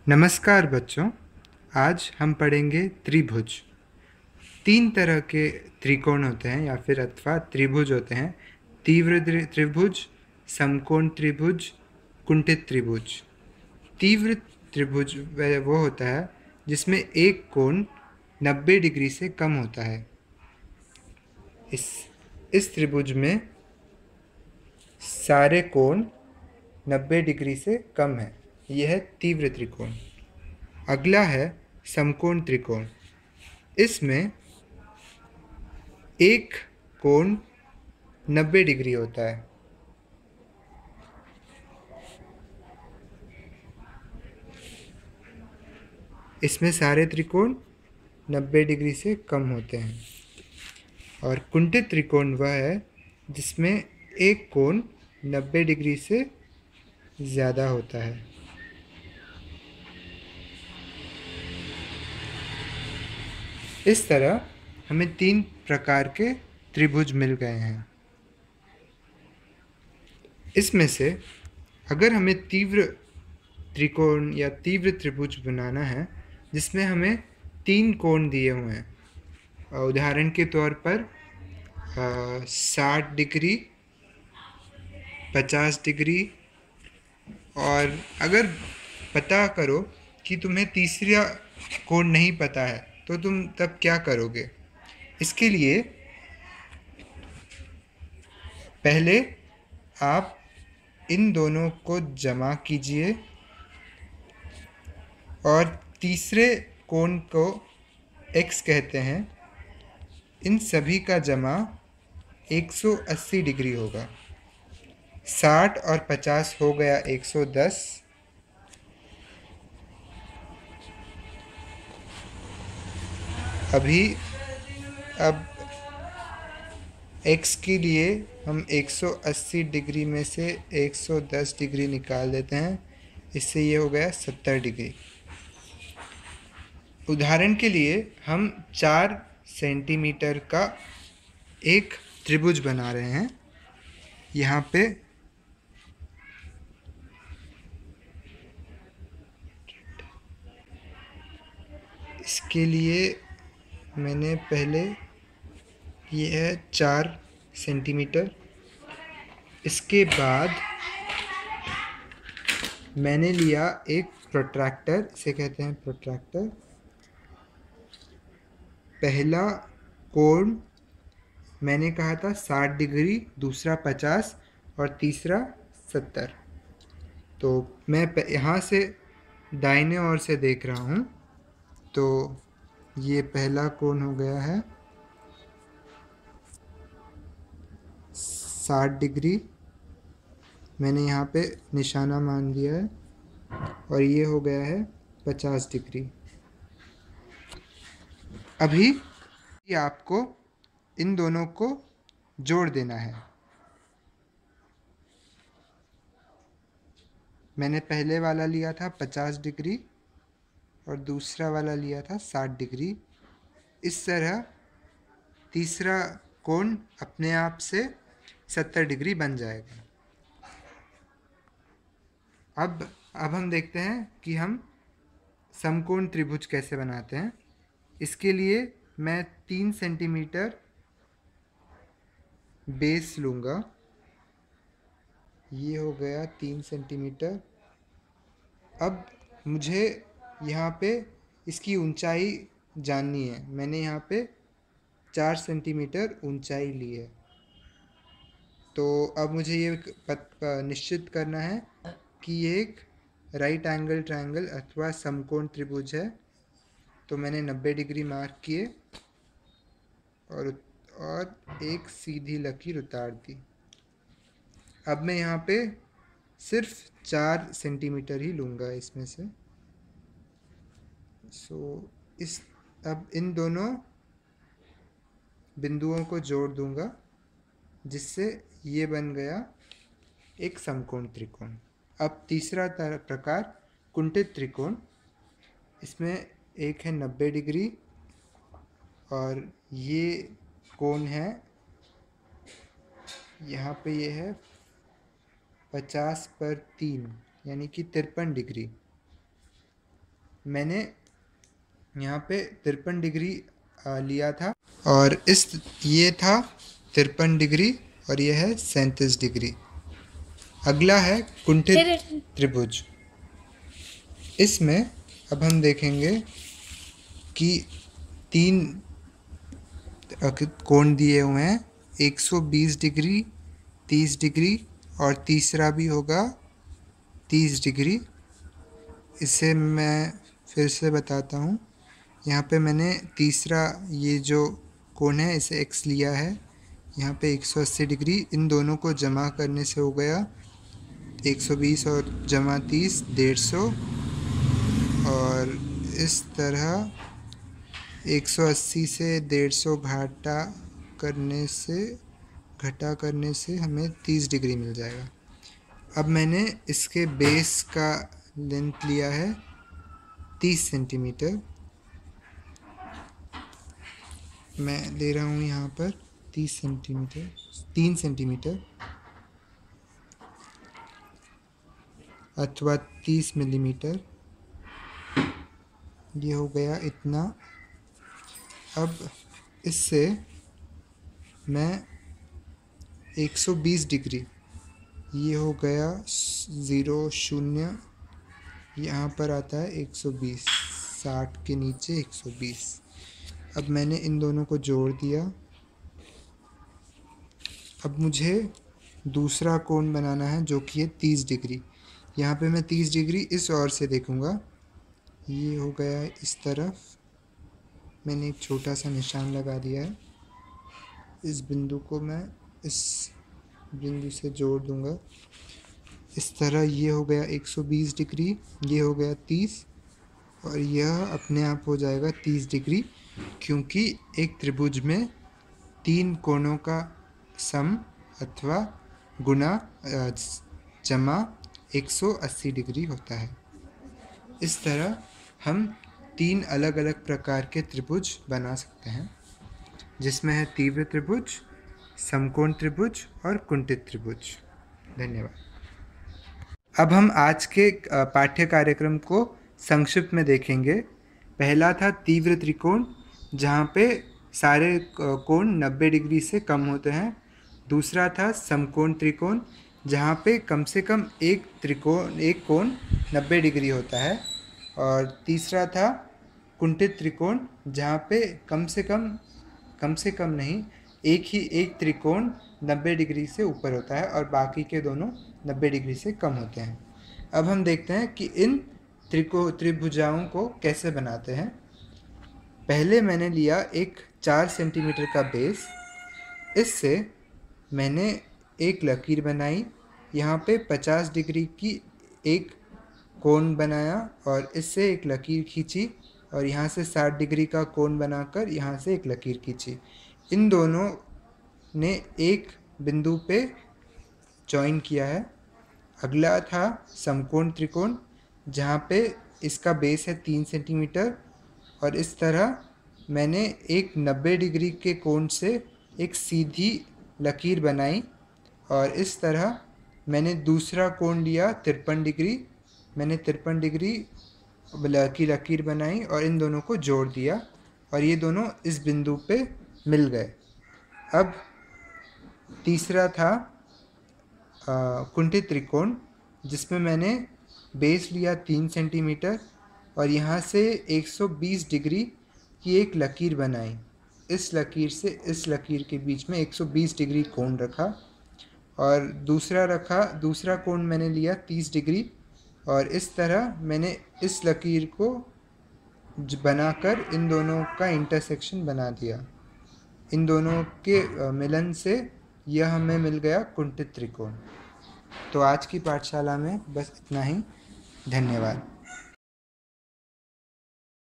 नमस्कार बच्चों। आज हम पढ़ेंगे त्रिभुज। तीन तरह के त्रिकोण होते हैं या फिर अथवा त्रिभुज होते हैं। तीव्र त्रिभुज, समकोण त्रिभुज, कुंठित त्रिभुज। तीव्र त्रिभुज वह वो होता है जिसमें एक कोण 90 डिग्री से कम होता है। इस त्रिभुज में सारे कोण 90 डिग्री से कम है। यह है तीव्र त्रिकोण। अगला है समकोण त्रिकोण। इसमें एक कोण 90 डिग्री होता है। इसमें सारे त्रिकोण 90 डिग्री से कम होते हैं। और कुंठित त्रिकोण वह है जिसमें एक कोण 90 डिग्री से ज़्यादा होता है। इस तरह हमें तीन प्रकार के त्रिभुज मिल गए हैं। इसमें से अगर हमें तीव्र त्रिकोण या तीव्र त्रिभुज बनाना है जिसमें हमें तीन कोण दिए हुए हैं, उदाहरण के तौर पर 60 डिग्री, 50 डिग्री, और अगर पता करो कि तुम्हें तीसरा कोण नहीं पता है तो तुम तब क्या करोगे? इसके लिए पहले आप इन दोनों को जमा कीजिए और तीसरे कोण को x कहते हैं। इन सभी का जमा 180 डिग्री होगा। 60 और 50 हो गया 110। अब x के लिए हम 180 डिग्री में से 110 डिग्री निकाल देते हैं। इससे ये हो गया 70 डिग्री। उदाहरण के लिए हम 4 सेंटीमीटर का एक त्रिभुज बना रहे हैं। यहाँ पे इसके लिए मैंने पहले ये है 4 सेंटीमीटर। इसके बाद मैंने लिया एक प्रोट्रैक्टर, इसे कहते हैं प्रोट्रैक्टर। पहला कोण मैंने कहा था 60 डिग्री, दूसरा 50 और तीसरा 70। तो मैं यहाँ से दाहिने ओर से देख रहा हूँ, तो ये पहला कोण हो गया है 60 डिग्री। मैंने यहाँ पे निशाना मान दिया है। और ये हो गया है 50 डिग्री। अभी आपको इन दोनों को जोड़ देना है। मैंने पहले वाला लिया था 50 डिग्री और दूसरा वाला लिया था 60 डिग्री। इस तरह तीसरा कोण अपने आप से 70 डिग्री बन जाएगा। अब हम देखते हैं कि हम समकोण त्रिभुज कैसे बनाते हैं। इसके लिए मैं 3 सेंटीमीटर बेस लूँगा। ये हो गया 3 सेंटीमीटर। अब मुझे यहाँ पे इसकी ऊंचाई जाननी है। मैंने यहाँ पे 4 सेंटीमीटर ऊंचाई ली है। तो अब मुझे ये निश्चित करना है कि ये एक राइट एंगल ट्रायंगल अथवा समकोण त्रिभुज है। तो मैंने 90 डिग्री मार्क किए और एक सीधी लकीर उतार दी। अब मैं यहाँ पे सिर्फ 4 सेंटीमीटर ही लूँगा इसमें से। अब इन दोनों बिंदुओं को जोड़ दूँगा, जिससे ये बन गया एक समकोण त्रिकोण। अब तीसरा प्रकार कुंठित त्रिकोण। इसमें एक है 90 डिग्री और ये कोण है, यहाँ पे ये है 50 पर 3 यानी कि 53 डिग्री। मैंने यहाँ पे 53 डिग्री लिया था, और ये था 53 डिग्री और ये है 37 डिग्री। अगला है कुंठित त्रिभुज। इसमें अब हम देखेंगे कि 3 कोण दिए हुए हैं, 120 डिग्री, 30 डिग्री और तीसरा भी होगा 30 डिग्री। इसे मैं फिर से बताता हूँ। यहाँ पे मैंने तीसरा ये जो कोण है इसे x लिया है। यहाँ पे 180 डिग्री, इन दोनों को जमा करने से हो गया 120 और जमा 30 150, और इस तरह 180 से 150 घटा करने से हमें 30 डिग्री मिल जाएगा। अब मैंने इसके बेस का लेंथ लिया है 30 सेंटीमीटर। मैं ले रहा हूँ यहाँ पर 3 सेंटीमीटर अथवा 30 मिलीमीटर। ये हो गया इतना। अब इससे मैं 120 डिग्री, ये हो गया 0 यहाँ पर आता है 120, 60 के नीचे 120। अब मैंने इन दोनों को जोड़ दिया। अब मुझे दूसरा कोण बनाना है जो कि है 30 डिग्री। यहाँ पे मैं 30 डिग्री इस ओर से देखूँगा। ये हो गया इस तरफ। मैंने एक छोटा सा निशान लगा दिया है। इस बिंदु को मैं इस बिंदु से जोड़ दूँगा इस तरह। ये हो गया 120 डिग्री, ये हो गया 30, और यह अपने आप हो जाएगा 30 डिग्री, क्योंकि एक त्रिभुज में 3 कोणों का सम अथवा गुना जमा 180 डिग्री होता है। इस तरह हम 3 अलग अलग प्रकार के त्रिभुज बना सकते हैं, जिसमें है तीव्र त्रिभुज, समकोण त्रिभुज और कुंठित त्रिभुज। धन्यवाद। अब हम आज के पाठ्य कार्यक्रम को संक्षिप्त में देखेंगे। पहला था तीव्र त्रिकोण, जहाँ पे सारे कोण 90 डिग्री से कम होते हैं। दूसरा था समकोण त्रिकोण, जहाँ पे कम से कम एक कोण 90 डिग्री होता है। और तीसरा था कुंठित त्रिकोण, जहाँ पे कम से कम नहीं, एक त्रिकोण 90 डिग्री से ऊपर होता है और बाकी के दोनों 90 डिग्री से कम होते हैं। अब हम देखते हैं कि इन त्रिभुजाओं को कैसे बनाते हैं। पहले मैंने लिया एक 4 सेंटीमीटर का बेस। इससे मैंने एक लकीर बनाई, यहाँ पे 50 डिग्री की एक कोण बनाया और इससे एक लकीर खींची, और यहाँ से 60 डिग्री का कोण बनाकर यहाँ से एक लकीर खींची। इन दोनों ने एक बिंदु पे जॉइन किया है। अगला था समकोण त्रिकोण, जहाँ पे इसका बेस है 3 सेंटीमीटर, और इस तरह मैंने एक 90 डिग्री के कोण से एक सीधी लकीर बनाई, और इस तरह मैंने दूसरा कोण लिया 53 डिग्री। मैंने 53 डिग्री की लकीर बनाई और इन दोनों को जोड़ दिया, और ये दोनों इस बिंदु पे मिल गए। अब तीसरा था कुंठित त्रिकोण, जिसमें मैंने बेस लिया 3 सेंटीमीटर और यहाँ से 120 डिग्री की एक लकीर बनाई। इस लकीर से इस लकीर के बीच में 120 डिग्री कोण रखा, और दूसरा कोण मैंने लिया 30 डिग्री, और इस तरह मैंने इस लकीर को बनाकर इन दोनों का इंटरसेक्शन बना दिया। इन दोनों के मिलन से यह हमें मिल गया कुंठित त्रिकोण। तो आज की पाठशाला में बस इतना ही। धन्यवाद।